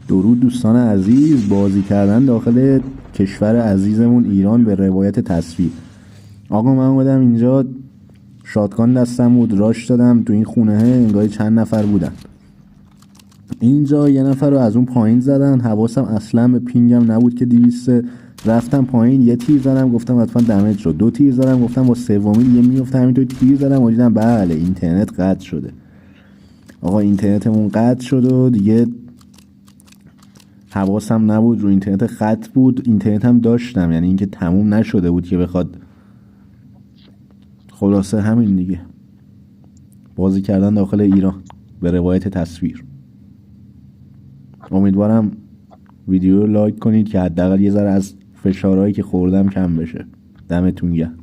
درود دوستان عزیز، بازی کردن داخل کشور عزیزمون ایران به روایت تصویر. آقا من اومدم اینجا، شاتگان دستم بود، راش دادم تو این خونه، انگار چند نفر بودن اینجا. یه نفر رو از اون پایین زدن، حواسم اصلا به پینگم نبود که 200. رفتم پایین، یه تیر زدم، گفتم حتما دمج شد. 2 تیر زدم، گفتم با سومی دیگه میفته. همینطور تیر زدم و دیدم بله اینترنت قطع شده. آقا اینترنتمون قطع شد و دیگه حواسم نبود رو اینترنت خط بود. اینترنت هم داشتم، یعنی اینکه تموم نشده بود که بخواد. خلاصه همین دیگه، بازی کردن داخل ایران به روایت تصویر. امیدوارم ویدیو رو لایک کنید که حداقل یه ذره از فشارهایی که خوردم کم بشه. دمتون گرم.